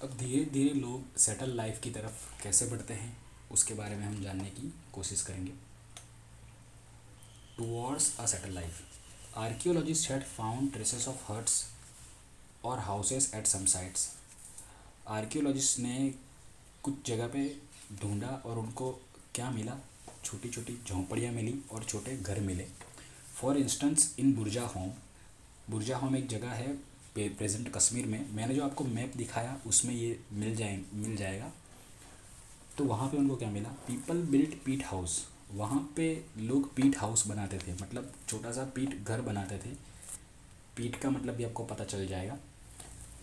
अब धीरे धीरे लोग सेटल लाइफ की तरफ कैसे बढ़ते हैं उसके बारे में हम जानने की कोशिश करेंगे। Towards a settle life, archaeologist had found traces of huts और houses at some sites. Archaeologist ने कुछ जगह पे ढूंढा और उनको क्या मिला, छोटी छोटी झोंपड़ियाँ मिली और छोटे घर मिले। फॉर इंस्टेंस इन बुर्जा होम, बुर्जा होम एक जगह है प्रेजेंट कश्मीर में, मैंने जो आपको मैप दिखाया उसमें ये मिल जाएगा। तो वहाँ पे उनको क्या मिला, पीपल बिल्ट पीट हाउस, वहाँ पे लोग पीट हाउस बनाते थे, मतलब छोटा सा पीट घर बनाते थे। पीट का मतलब भी आपको पता चल जाएगा।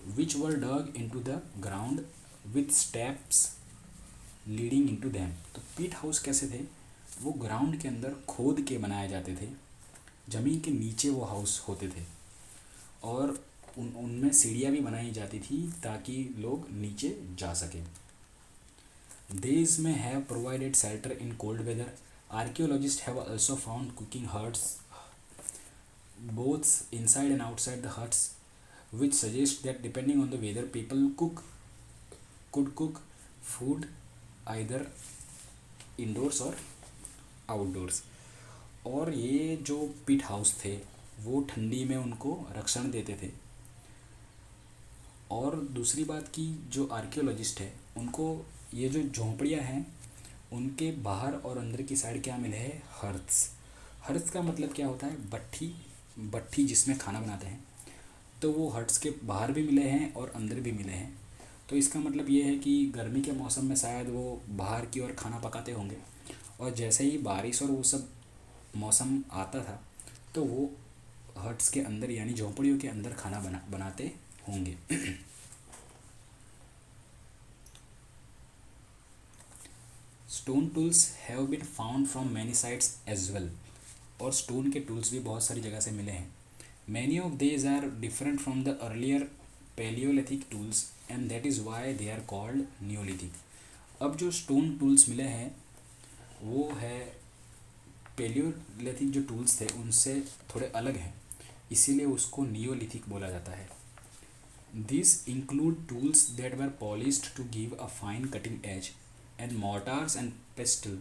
Which were dug in to the ground with steps leading in to them. तो पीट हाउस कैसे थे, वो ग्राउंड के अंदर खोद के बनाए जाते थे, ज़मीन के नीचे वो हाउस होते थे और उनमें सीढ़ियाँ भी बनाई जाती थी ताकि लोग नीचे जा सकें। These may have provided shelter in cold weather. Archaeologists have also found cooking huts both inside and outside the huts, which suggests that depending on the weather, people could cook food either indoors or outdoors. और ये जो पिट house थे वो ठंडी में उनको रक्षण देते थे। और दूसरी बात की जो आर्कियोलॉजिस्ट है उनको ये जो झोंपड़ियाँ हैं उनके बाहर और अंदर की साइड क्या मिले है, हर्थ्स। हर्थ का मतलब क्या होता है, भट्ठी, भट्ठी जिसमें खाना बनाते हैं। तो वो हर्ट्स के बाहर भी मिले हैं और अंदर भी मिले हैं। तो इसका मतलब ये है कि गर्मी के मौसम में शायद वो बाहर की ओर खाना पकाते होंगे और जैसे ही बारिश और वो सब मौसम आता था तो वो हट्स के अंदर यानी झोंपड़ियों के अंदर खाना बनाते होंगे। Stone tools have been found from many sites as well. और स्टोन के टूल्स भी बहुत सारी जगह से मिले हैं। Many of these are different from the earlier palaeolithic tools and that is why they are called neolithic. अब जो स्टोन टूल्स मिले हैं वो है पैलियोलिथिक जो टूल्स थे उनसे थोड़े अलग हैं, इसीलिए उसको नियोलिथिक बोला जाता है। These include tools that were polished to give a fine cutting edge, and mortars and pestle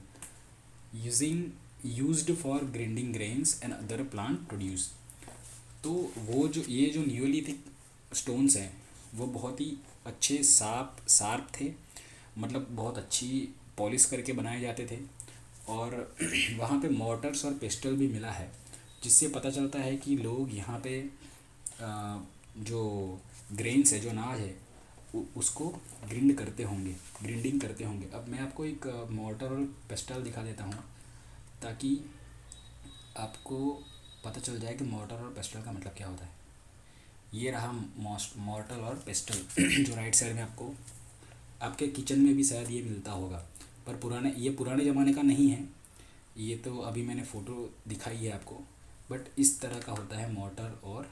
used for grinding grains and other plant produce। तो वो जो ये जो नियोलिथिक स्टोन्स हैं वो बहुत ही अच्छे शार्प थे, मतलब बहुत अच्छी पॉलिश करके बनाए जाते थे। और वहाँ पे मोटर्स और पेस्टल भी मिला है, जिससे पता चलता है कि लोग यहाँ पे जो ग्रेन्स है, जो अनाज है उसको ग्रिंडिंग करते होंगे। अब मैं आपको एक मोर्टर और पेस्टल दिखा देता हूँ ताकि आपको पता चल जाए कि मोर्टर और पेस्टल का मतलब क्या होता है। ये रहा मोर्टर और पेस्टल जो राइट साइड में आपको आपके किचन में भी शायद ये मिलता होगा, पर ये पुराने ज़माने का नहीं है, ये तो अभी मैंने फ़ोटो दिखाई है आपको। बट इस तरह का होता है मोर्टर और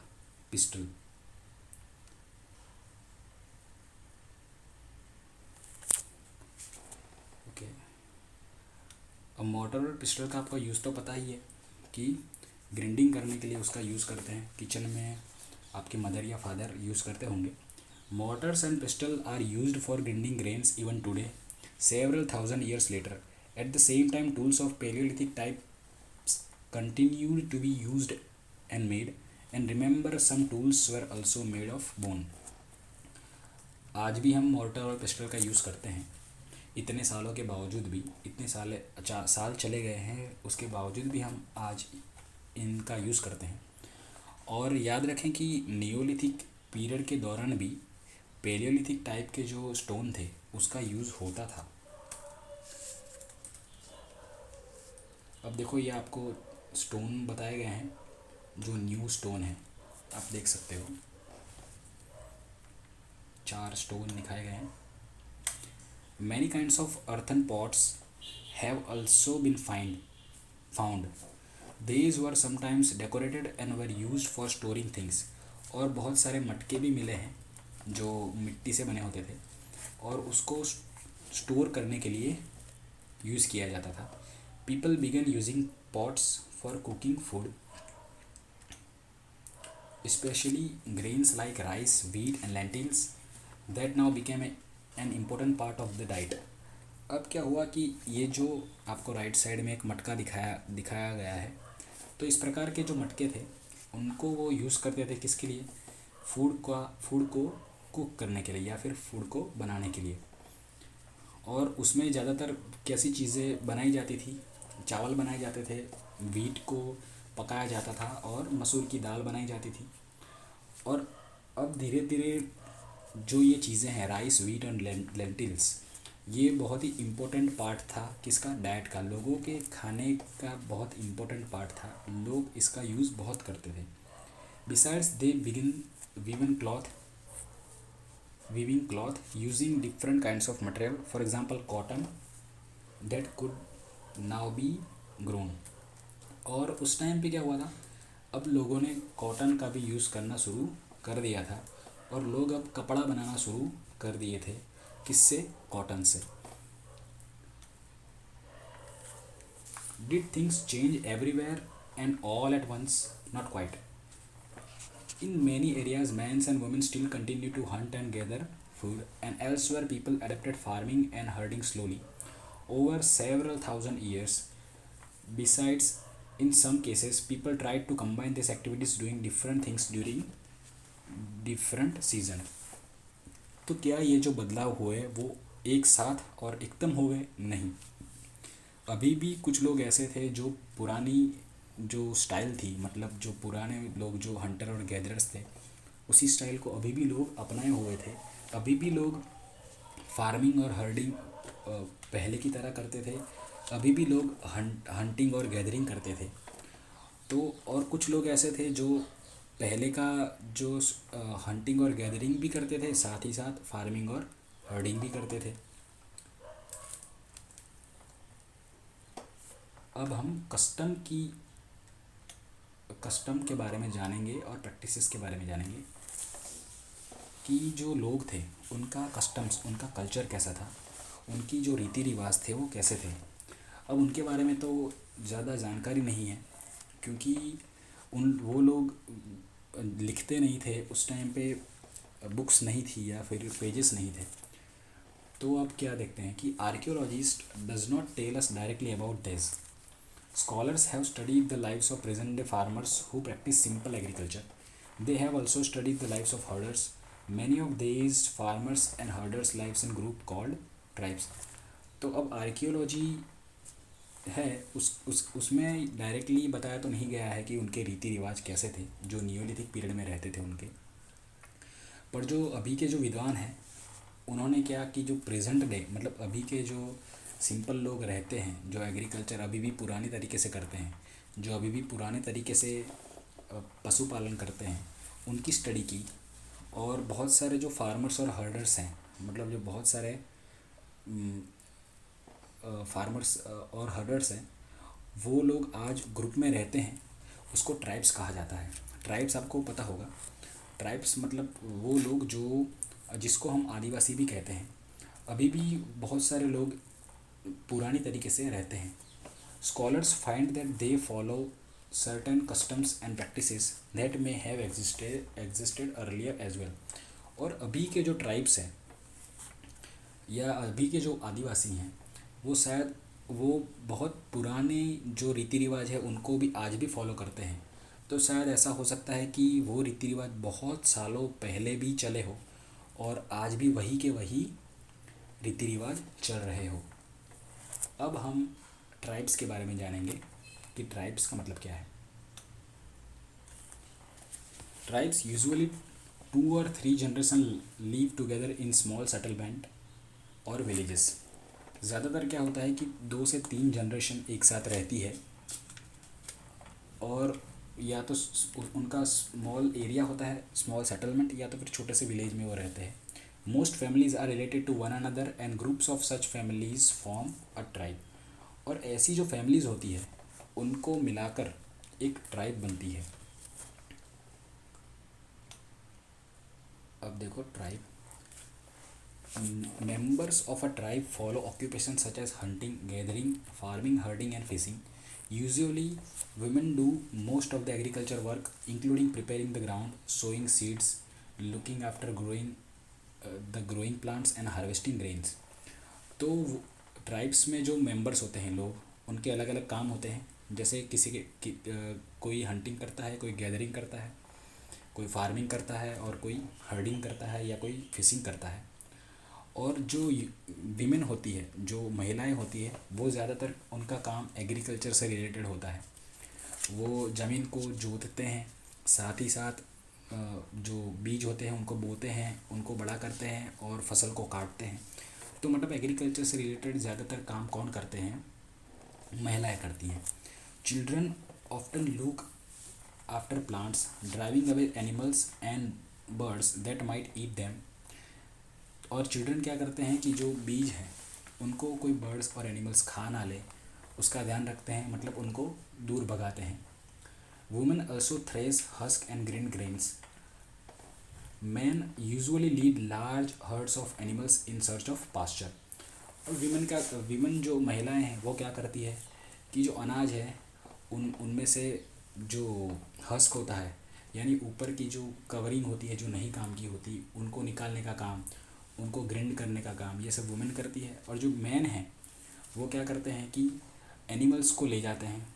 पिस्टल। ओके, अब मोर्टर और पिस्टल का आपको यूज़ तो पता ही है कि ग्राइंडिंग करने के लिए उसका यूज़ करते हैं, किचन में आपके मदर या फादर यूज़ करते होंगे। Mortars and pestle are used for grinding grains even today several thousand years later. At the same time, tools of Paleolithic types continued to be used and made. And remember, some tools were also made of bone. आज भी हम mortar और pistol का use करते हैं। इतने सालों के बावजूद भी, इतने साल चले गए हैं उसके बावजूद भी हम आज इनका यूज़ करते हैं। और याद रखें कि नियोलिथिक पीरियड के दौरान भी पेलियोलिथिक टाइप के जो स्टोन थे उसका यूज़ होता था। अब देखो ये आपको स्टोन बताए गए हैं जो न्यू स्टोन है, आप देख सकते हो 4 स्टोन दिखाए गए हैं। Many kinds of earthen pots have also been found. These were sometimes decorated and were used for storing things। और बहुत सारे मटके भी मिले हैं जो मिट्टी से बने होते थे और उसको स्टोर करने के लिए यूज़ किया जाता था। People began using pots for cooking food, especially grains like rice, wheat and lentils, that now became an important part of the diet. अब क्या हुआ कि ये जो आपको राइट साइड में एक मटका दिखाया गया है, तो इस प्रकार के जो मटके थे उनको वो यूज़ करते थे किसके लिए? फूड को कुक करने के लिए या फिर फूड को बनाने के लिए। और उसमें ज़्यादातर कैसी चीज़ें बनाई जाती थी? चावल बनाए जाते थे, वीट को पकाया जाता था और मसूर की दाल बनाई जाती थी। और अब धीरे धीरे जो ये चीज़ें हैं, राइस, वीट एंड लेंटिल्स, ये बहुत ही इम्पोर्टेंट पार्ट था किसका? डाइट का। लोगों के खाने का बहुत इम्पोर्टेंट पार्ट था, लोग इसका यूज़ बहुत करते थे। Besides they begin weaving cloth weaving cloth using different kinds of material, for example cotton that could now be grown। और उस टाइम पे क्या हुआ था? अब लोगों ने कॉटन का भी यूज़ करना शुरू कर दिया था और लोग अब कपड़ा बनाना शुरू कर दिए थे। किससे? कॉटन से। Did things change everywhere and all at once? Not quite. In many areas, men and women still continue to hunt and gather food, and elsewhere, people adapted farming and herding slowly over several thousand years. Besides, in some cases, people tried to combine these activities doing different things during different seasons. तो क्या ये जो बदलाव हुए वो एक साथ और एकदम हुए? नहीं। अभी भी कुछ लोग ऐसे थे जो पुरानी जो स्टाइल थी, मतलब जो पुराने लोग जो हंटर और गैदरर्स थे, उसी स्टाइल को अभी भी लोग अपनाए हुए थे। अभी भी लोग फार्मिंग और हर्डिंग पहले की तरह करते थे। अभी भी लोग हंटिंग और गैदरिंग करते थे। तो और कुछ लोग ऐसे थे जो पहले का जो हंटिंग और गैदरिंग भी करते थे, साथ ही साथ फार्मिंग और हर्डिंग भी करते थे। अब हम कस्टम के बारे में जानेंगे और प्रैक्टिसेस के बारे में जानेंगे कि जो लोग थे उनका कस्टम्स, उनका कल्चर कैसा था, उनकी जो रीति रिवाज थे वो कैसे थे। अब उनके बारे में तो ज़्यादा जानकारी नहीं है, क्योंकि वो लोग लिखते नहीं थे उस टाइम पे, बुक्स नहीं थी या फिर पेजेस नहीं थे। तो अब क्या देखते हैं कि archaeologist does not tell us directly about this. Scholars have studied the lives of present-day farmers who practice simple agriculture. They have also studied the lives of herders. Many of these farmers and herders lives in group called tribes. तो अब archaeology है उसमें directly बताया तो नहीं गया है कि उनके रीति रिवाज कैसे थे जो नियोलिथिक पीरियड में रहते थे उनके। पर जो अभी के जो विद्वान हैं उन्होंने क्या कि जो प्रेजेंट डे, मतलब अभी के जो सिंपल लोग रहते हैं, जो एग्रीकल्चर अभी भी पुरानी तरीके से करते हैं, जो अभी भी पुराने तरीके से पशुपालन करते हैं, उनकी स्टडी की। और बहुत सारे जो फार्मर्स और हर्डर्स हैं, मतलब जो बहुत सारे फार्मर्स और हर्डर्स हैं, वो लोग आज ग्रुप में रहते हैं, उसको ट्राइब्स कहा जाता है। ट्राइब्स आपको पता होगा, ट्राइब्स मतलब वो लोग जो जिसको हम आदिवासी भी कहते हैं। अभी भी बहुत सारे लोग पुरानी तरीके से रहते हैं। Scholars find that they follow certain customs and practices that may have existed earlier as well. और अभी के जो ट्राइब्स हैं या अभी के जो आदिवासी हैं, वो शायद वो बहुत पुराने जो रीति रिवाज है उनको भी आज भी फॉलो करते हैं। तो शायद ऐसा हो सकता है कि वो रीति रिवाज बहुत सालों पहले भी चले हो और आज भी वही के वही रीति रिवाज चल रहे हो। अब हम ट्राइब्स के बारे में जानेंगे कि ट्राइब्स का मतलब क्या है। Tribes usually 2 or 3 generation live together in small settlement और विलेजेस। ज़्यादातर क्या होता है कि 2 से 3 जनरेशन एक साथ रहती है और या तो उनका स्मॉल एरिया होता है, स्मॉल सेटलमेंट, या तो फिर छोटे से विलेज में वो रहते हैं। Most families are related to one another and groups of such families form a tribe. और ऐसी जो फैमिलीज़ होती है उनको मिलाकर एक ट्राइब बनती है। अब देखो tribe, members of a tribe follow occupations such as hunting, gathering, farming, herding and fishing. Usually women do most of the agriculture work, including preparing the ground, sowing seeds, looking after growing the growing plants and harvesting grains. तो tribes में जो members होते हैं लोग, उनके अलग अलग काम होते हैं। जैसे किसी कोई हंटिंग करता है, कोई गैदरिंग करता है, कोई फार्मिंग करता है, और कोई हर्डिंग करता है या कोई फिशिंग करता है। और जो वीमेन होती है, जो महिलाएं होती है, वो ज़्यादातर उनका काम एग्रीकल्चर से रिलेटेड होता है। वो ज़मीन को जोतते हैं, साथ ही साथ जो बीज होते हैं उनको बोते हैं, उनको बड़ा करते हैं और फसल को काटते हैं। तो मतलब एग्रीकल्चर से रिलेटेड ज़्यादातर काम कौन करते हैं? महिलाएं करती हैं। Children often look after plants, driving away animals and birds that might eat them. और चिल्ड्रन क्या करते हैं कि जो बीज हैं उनको कोई बर्ड्स और एनिमल्स खा ना ले, उसका ध्यान रखते हैं, मतलब उनको दूर भगाते हैं। Women also thresh husk and grains. Men usually lead large herds of animals in search of pasture. और विमेन जो महिलाएं हैं वो क्या करती है कि जो अनाज है उनमें से जो हस्क होता है, यानी ऊपर की जो कवरिंग होती है जो नहीं काम की होती, उनको निकालने का काम, उनको ग्राइंड करने का काम, ये सब वुमेन करती है। और जो मैन हैं वो क्या करते हैं कि एनिमल्स को ले जाते हैं,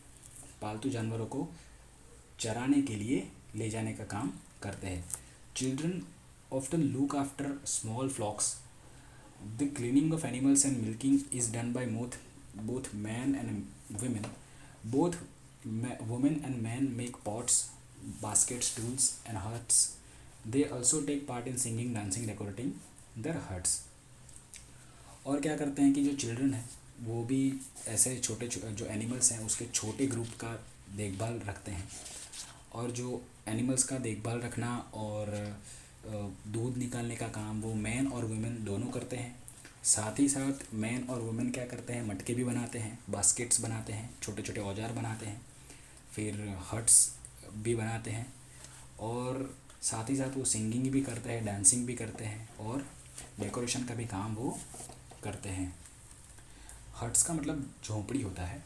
पालतू जानवरों को चराने के लिए ले जाने का काम करते हैं। Children often look after small flocks. The cleaning of animals and milking is done by both man and women. Both women and men make pots, baskets, tools and huts. They also take part in singing, dancing, decorating their huts. और क्या करते हैं कि जो children है वो भी ऐसे छोटे जो एनिमल्स हैं उसके छोटे ग्रुप का देखभाल रखते हैं। और जो एनिमल्स का देखभाल रखना और दूध निकालने का काम वो मैन और वुमेन दोनों करते हैं। साथ ही साथ मैन और वुमेन क्या करते हैं, मटके भी बनाते हैं, बास्केट्स बनाते हैं, छोटे छोटे औजार बनाते हैं, फिर हट्स भी बनाते हैं। और साथ ही साथ वो सिंगिंग भी करते हैं, डांसिंग भी करते हैं और डेकोरेशन का भी काम वो करते हैं। हट्स का मतलब झोंपड़ी होता है।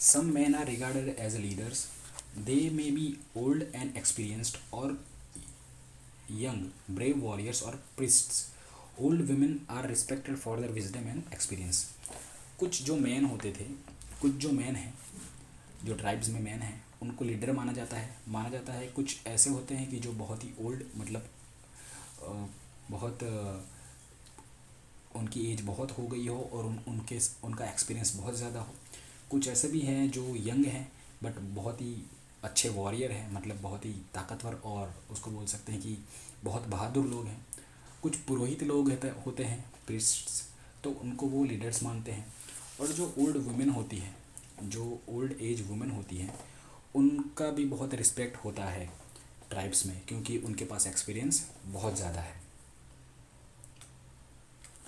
Some men are regarded as leaders. They may be old and experienced or young, brave warriors or priests. Old women are respected for their wisdom and experience. कुछ जो मैन होते थे, कुछ जो मैन हैं, जो ट्राइब्स में मैन हैं, उनको लीडर माना जाता है। कुछ ऐसे होते हैं कि जो बहुत ही ओल्ड, मतलब बहुत उनकी एज बहुत हो गई हो और उनका एक्सपीरियंस बहुत ज़्यादा हो। कुछ ऐसे भी हैं जो यंग हैं बट बहुत ही अच्छे वॉरियर हैं, मतलब बहुत ही ताकतवर, और उसको बोल सकते हैं कि बहुत बहादुर लोग हैं। कुछ पुरोहित लोग होते हैं, प्रीस्ट्स, तो उनको वो लीडर्स मानते हैं। और जो ओल्ड वुमेन होती है, जो ओल्ड एज वुमेन होती हैं, उनका भी बहुत रिस्पेक्ट होता है ट्राइब्स में, क्योंकि उनके पास एक्सपीरियंस बहुत ज़्यादा है।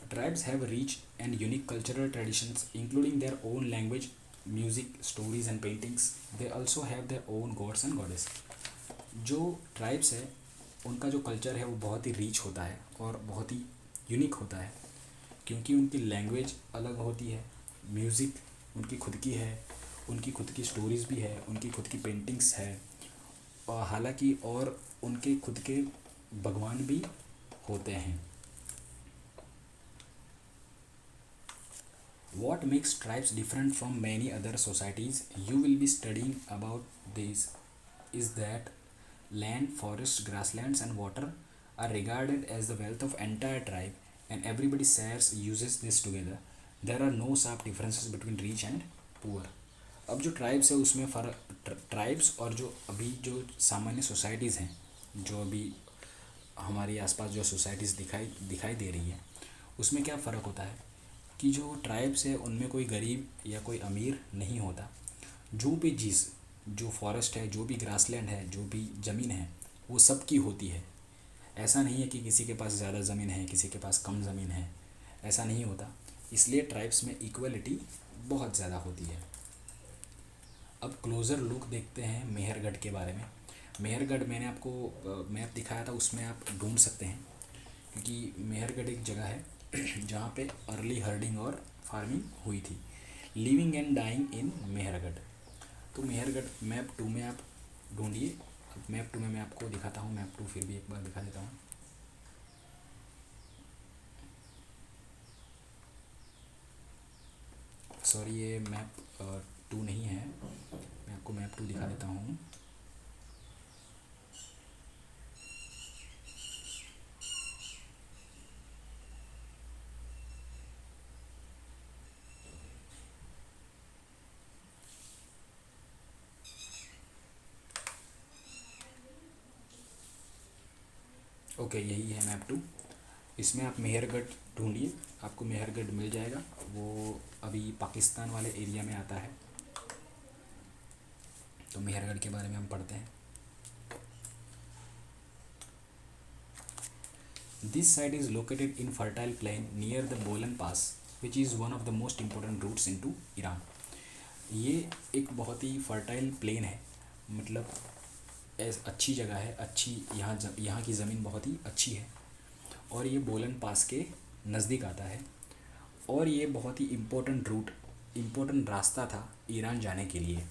Tribes have rich and unique cultural traditions, including their own language, music, stories and paintings. They also have their own gods and goddess. जो ट्राइब्स है उनका जो कल्चर है वो बहुत ही रिच होता है और बहुत ही यूनिक होता है, क्योंकि उनकी लैंग्वेज अलग होती है, म्यूज़िक उनकी खुद की है, उनकी खुद की स्टोरीज़ भी है, उनकी खुद की पेंटिंग्स है, और हालांकि और उनके खुद के भगवान भी होते हैं। What makes tribes different from many other societies you will be studying about this is that land, forests, grasslands and water are regarded as the wealth of entire tribe and everybody shares uses this together. There are no sharp differences between rich and poor. अब जो tribes है उसमें फ़र्क, tribes और जो अभी जो सामान्य सोसाइटीज़ हैं, जो अभी हमारे आसपास जो सोसाइटीज़ दिखाई दे रही है, उसमें क्या फ़र्क होता है कि जो ट्राइब्स है उनमें कोई गरीब या कोई अमीर नहीं होता। जो फॉरेस्ट है, जो भी ग्रासलैंड है, जो भी ज़मीन है, वो सबकी होती है। ऐसा नहीं है कि किसी के पास ज़्यादा ज़मीन है, किसी के पास कम ज़मीन है, ऐसा नहीं होता। इसलिए ट्राइब्स में इक्वलिटी बहुत ज़्यादा होती है। अब क्लोज़र लुक देखते हैं मेहरगढ़ के बारे में। मेहरगढ़ मैंने आपको मैप दिखाया था, उसमें आप ढूंढ सकते हैं, क्योंकि मेहरगढ़ एक जगह है जहाँ पे अर्ली हर्डिंग और फार्मिंग हुई थी। Living and dying in Mehrgarh. तो मेहरगढ़ मैप 2 में आप ढूंढिए। अब मैप टू में मैं आपको दिखाता हूँ, मैप टू फिर भी एक बार दिखा देता हूँ। सॉरी, ये मैप टू नहीं है, मैं आपको मैप टू दिखा देता हूँ। ओके, यही है मैप टू। इसमें आप मेहरगढ़ ढूंढिए, आपको मेहरगढ़ मिल जाएगा। वो अभी पाकिस्तान वाले एरिया में आता है। तो मेहरगढ़ के बारे में हम पढ़ते हैं। This site is located in fertile plain near the Bolan pass which is one of the most important routes into Iran. ये एक बहुत ही फर्टाइल प्लेन है, मतलब अच्छी जगह है, अच्छी यहाँ की ज़मीन बहुत ही अच्छी है, और ये बोलन पास के नज़दीक आता है। और ये बहुत ही इम्पोर्टेंट रास्ता था ईरान जाने के लिए।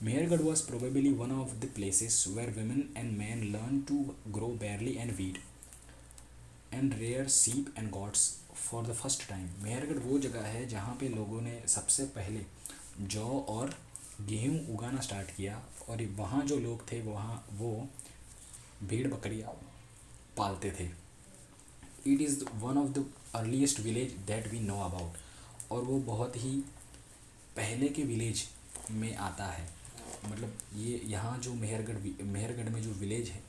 Mehrgarh was probably one of the places where women and men learned to grow barley and wheat and rear sheep and goats for the first time। Mehrgarh वो जगह है जहाँ पे लोगों ने सबसे पहले जौ और गेहूँ उगाना स्टार्ट किया, और वहाँ जो लोग थे वहाँ वो भेड़ बकरियाँ पालते थे। It is one of the earliest village that we know about, और वो बहुत ही पहले के विलेज में आता है। मतलब ये यहाँ जो मेहरगढ़ में जो विलेज है,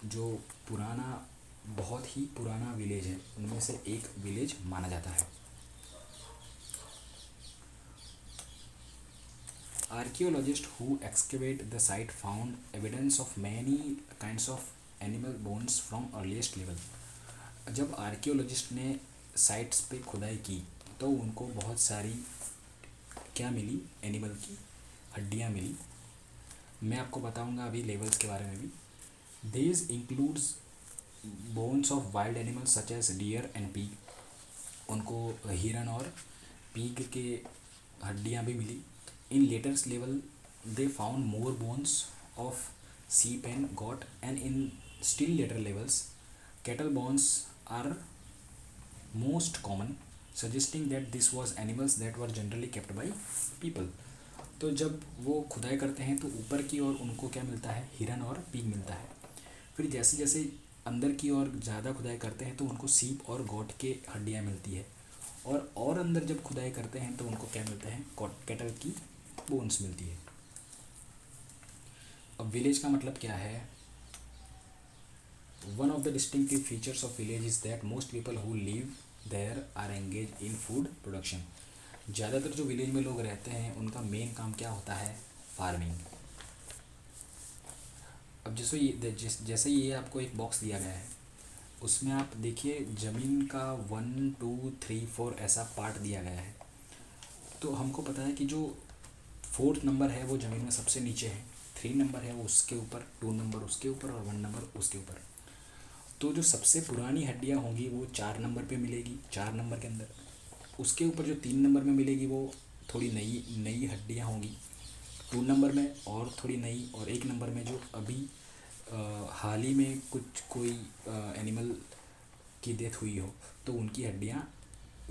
जो पुराना बहुत ही पुराना विलेज है, उनमें से एक विलेज माना जाता है। Archaeologists who excavate the site found evidence of many kinds of animal bones from earliest level। जब आर्कियोलॉजिस्ट ने साइट्स पे खुदाई की तो उनको बहुत सारी क्या मिली, एनिमल की हड्डियाँ मिली। मैं आपको बताऊंगा अभी लेवल्स के बारे में भी। These includes bones of wild animals such as deer and pig. उनको हिरन और पीग के हड्डियाँ भी मिली। In letters level they found more bones of sheep and goat, and in still later levels cattle bones are most common, suggesting that this was animals that were generally kept by people. तो जब वो खुदाई करते हैं तो ऊपर की ओर उनको क्या मिलता है, हिरन और पीग मिलता है। फिर जैसे जैसे अंदर की ओर ज़्यादा खुदाई करते हैं तो उनको सीप और गोट के हड्डियाँ मिलती है, और अंदर जब खुदाई करते हैं तो उनको क्या मिलता है, कैटल की बोन्स मिलती है। अब विलेज का मतलब क्या है। One of the distinctive features of village is that most people who live there are engage in food production. ज़्यादातर जो विलेज में लोग रहते हैं उनका मेन काम क्या होता है, फार्मिंग। अब जैसे ये आपको एक बॉक्स दिया गया है, उसमें आप देखिए ज़मीन का 1 2 3 4 ऐसा पार्ट दिया गया है। तो हमको पता है कि जो 4th नंबर है वो ज़मीन में सबसे नीचे है, 3 नंबर है वो उसके ऊपर, 2 नंबर उसके ऊपर और 1 नंबर उसके ऊपर। तो जो सबसे पुरानी हड्डियाँ होंगी वो 4 नंबर पे मिलेगी, 4 नंबर के अंदर। उसके ऊपर जो 3 नंबर में मिलेगी वो थोड़ी नई नई हड्डियाँ होंगी 2 नंबर में, और थोड़ी नई, और 1 नंबर में जो अभी हाल ही में कोई एनिमल की डेथ हुई हो तो उनकी हड्डियाँ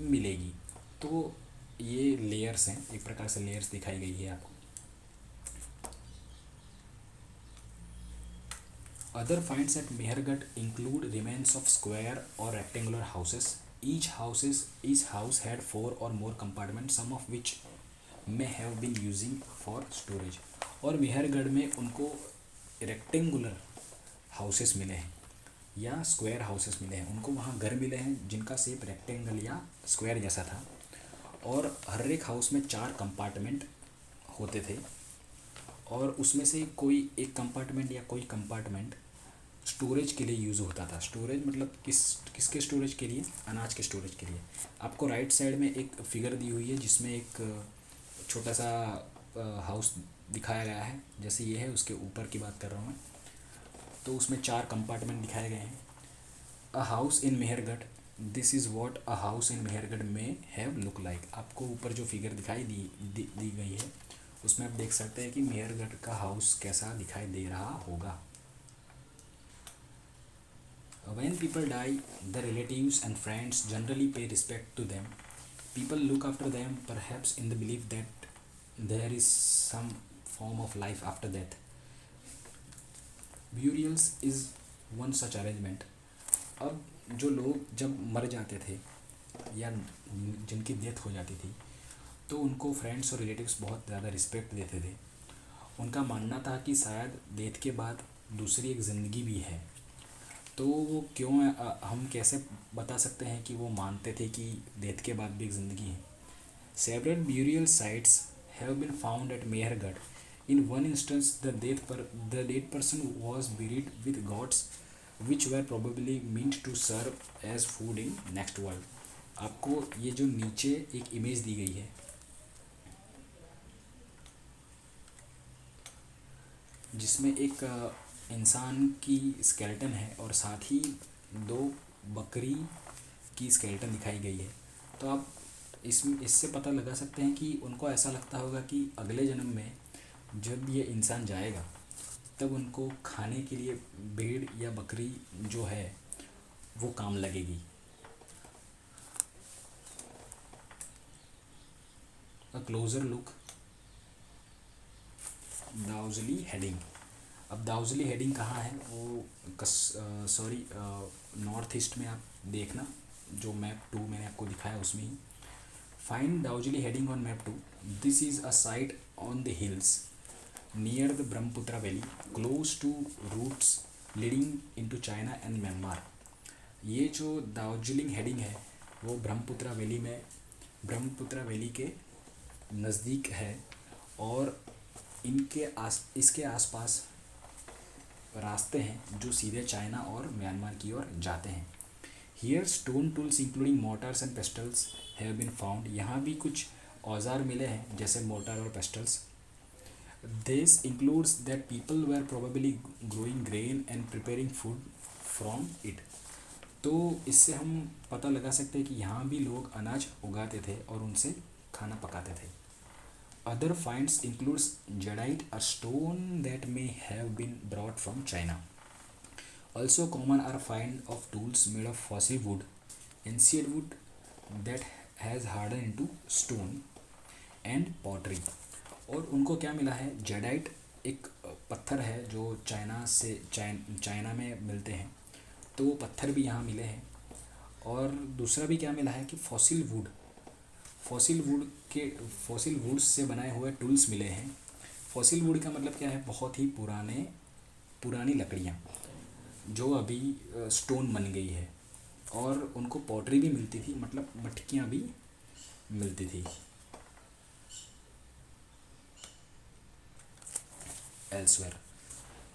मिलेगी। तो ये लेयर्स हैं, एक प्रकार से लेयर्स दिखाई गई है आपको। Other finds at Mehrgarh include remains of square और rectangular houses. each house had 4 or more compartments, some of which may have been using for storage। और मेहरगढ़ में उनको रेक्टेंगुलर हाउसेस मिले हैं या स्क्वायर हाउसेस मिले हैं, उनको वहाँ घर मिले हैं जिनका शेप रेक्टेंगल या स्क्वायर जैसा था, और हर एक हाउस में 4 कंपार्टमेंट होते थे, और उसमें से कोई एक कंपार्टमेंट या कोई कंपार्टमेंट स्टोरेज के लिए यूज़ होता था। स्टोरेज मतलब किसके स्टोरेज के लिए, अनाज के स्टोरेज के लिए। आपको राइट साइड में एक फिगर दी हुई है जिसमें एक छोटा सा हाउस दिखाया गया है, जैसे ये है उसके ऊपर की बात कर रहा हूँ मैं। तो उसमें 4 कंपार्टमेंट दिखाए गए हैं। A house in Mehrgarh, this is what a house in Mehrgarh में हैव लुक लाइक। आपको ऊपर जो फिगर दिखाई दी गई है उसमें आप देख सकते हैं कि मेहरगढ़ का हाउस कैसा दिखाई दे रहा होगा। When people die, the relatives and friends generally pay respect to them. People look after them, perhaps in the belief that there is some form of life after death. Burials is one such arrangement. अब जो लोग जब मर जाते थे या जिनकी death हो जाती थी, तो उनको फ्रेंड्स और रिलेटिव्स बहुत ज़्यादा रिस्पेक्ट देते थे। उनका मानना था कि शायद डेथ के बाद दूसरी एक ज़िंदगी भी है। तो वो क्यों हम कैसे बता सकते हैं कि वो मानते थे कि डेथ के बाद भी एक ज़िंदगी है। Several burial sites have been found at Mehrgarh. In one instance the dead person was buried with gods which were probably meant to serve as food in next world। आपको ये जो नीचे एक इमेज दी गई है, जिसमें एक इंसान की स्केलेटन है और साथ ही दो बकरी की स्केलेटन दिखाई गई है। तो आप इससे पता लगा सकते हैं कि उनको ऐसा लगता होगा कि अगले जन्म में जब ये इंसान जाएगा तब उनको खाने के लिए भेड़ या बकरी जो है वो काम लगेगी। अ क्लोजर लुक दाउजली हेडिंग। अब दाउजली हेडिंग कहाँ है वो नॉर्थ ईस्ट में आप देखना, जो मैप 2 मैंने आपको दिखाया उसमें ही। Find Daojali Hading on map 2। This is a site on the hills near the Brahmaputra valley close to routes leading into China and Myanmar. ये जो दार्जिलिंग हेडिंग है वो ब्रह्मपुत्र वैली के नज़दीक है और इसके आसपास रास्ते हैं जो सीधे चाइना और म्यांमार की ओर जाते हैं। Here stone tools including mortars and pestles have been found. यहाँ भी कुछ औजार मिले हैं जैसे मोटर और pestles. This includes that people were probably growing grain and preparing food from it. तो इससे हम पता लगा सकते हैं कि यहाँ भी लोग अनाज उगाते थे और उनसे खाना पकाते थे। Other finds includes jadeite, a stone that may have been brought from China. Also common are find of tools made of fossil wood, ancient wood that has hardened into stone and pottery। और उनको क्या मिला है, jadeite एक पत्थर है जो China में मिलते हैं, तो वो पत्थर भी यहाँ मिले हैं। और दूसरा भी क्या मिला है कि फॉसिल वुड्स से बनाए हुए टूल्स मिले हैं। फॉसिल वुड का मतलब क्या है, बहुत ही पुरानी लकड़ियाँ जो अभी स्टोन बन गई है। और उनको पॉटरी भी मिलती थी, मतलब मटकियाँ भी मिलती थी। Elsewhere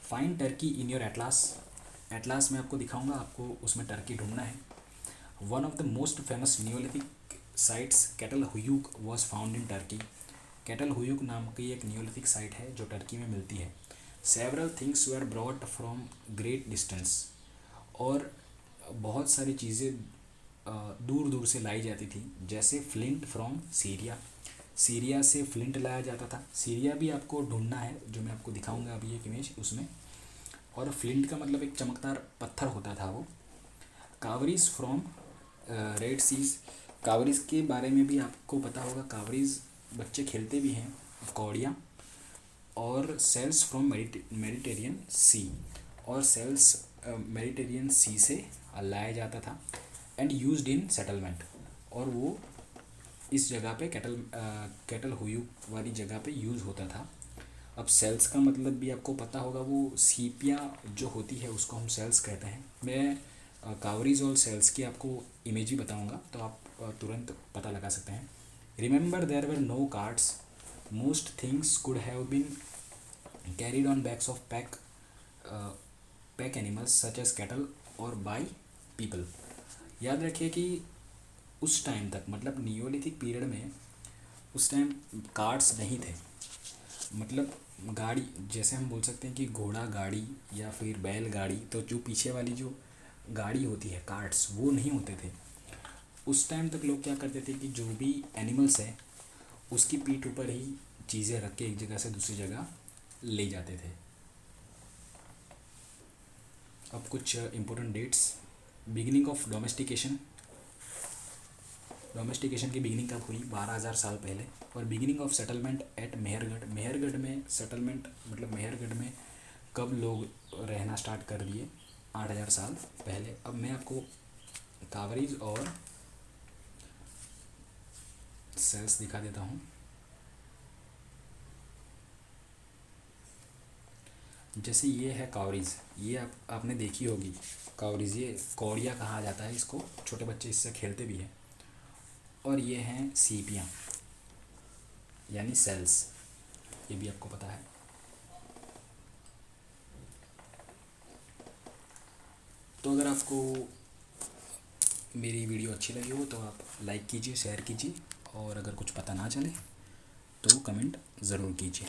find Turkey in your atlas में आपको दिखाऊंगा, आपको उसमें टर्की ढूंढना है। One of the most famous neolithic sites Catal Huyuk was found in Turkey. Catal Huyuk नाम की एक नियोलिथिक साइट है जो टर्की में मिलती है। Several things were brought from great distance. और बहुत सारी चीज़ें दूर दूर से लाई जाती थी, जैसे फ्लिंट फ्रॉम सीरिया से फ्लिंट लाया जाता था। सीरिया भी आपको ढूंढना है, जो मैं आपको दिखाऊंगा अभी एक इमेज उसमें। और फ्लिंट का मतलब एक चमकदार पत्थर होता था वो। कावरीज फ्रॉम रेड सीज। कावरीज के बारे में भी आपको पता होगा, कावरीज बच्चे खेलते भी हैं, कौड़ियाँ। और सेल्स फ्रॉम मेडिटेरियन सी, और सेल्स मेडिटेरियन सी से लाया जाता था। एंड यूज्ड इन सेटलमेंट, और वो इस जगह पे कैटल हुयूक वाली जगह पे यूज़ होता था। अब सेल्स का मतलब भी आपको पता होगा, वो सीपियाँ जो होती है उसको हम सेल्स कहते हैं। मैं कावरीज और सेल्स की आपको इमेज भी बताऊंगा, तो आप तुरंत पता लगा सकते हैं। Remember there were no carts, most things could have been carried on backs of pack animals such as cattle और बाय पीपल। याद रखिए कि उस टाइम तक, मतलब नियोलिथिक पीरियड में, उस टाइम कार्ट्स नहीं थे। मतलब गाड़ी, जैसे हम बोल सकते हैं कि घोड़ा गाड़ी या फिर बैल गाड़ी, तो जो पीछे वाली जो गाड़ी होती है कार्ट्स, वो नहीं होते थे। उस टाइम तक लोग क्या करते थे कि जो भी एनिमल्स है उसकी पीठ ऊपर ही चीज़ें रख के एक जगह से दूसरी जगह ले जाते थे। अब कुछ important dates. Beginning of domestication. Domestication की बिगिनिंग कब हुई? 12,000 साल पहले। और beginning of settlement at Mehrgarh. Mehrgarh में सेटलमेंट मतलब मेहरगढ़ में कब लोग रहना स्टार्ट कर दिए? 8,000 साल पहले। अब मैं आपको कावरीज और सेल्स दिखा देता हूँ। जैसे ये है कावरीज, ये आपने देखी होगी कावरीज, ये कौड़िया कहा जाता है इसको, छोटे बच्चे इससे खेलते भी हैं। और ये हैं सीपियाँ यानी सेल्स, ये भी आपको पता है। तो अगर आपको मेरी वीडियो अच्छी लगी हो तो आप लाइक कीजिए, शेयर कीजिए, और अगर कुछ पता ना चले तो कमेंट ज़रूर कीजिए।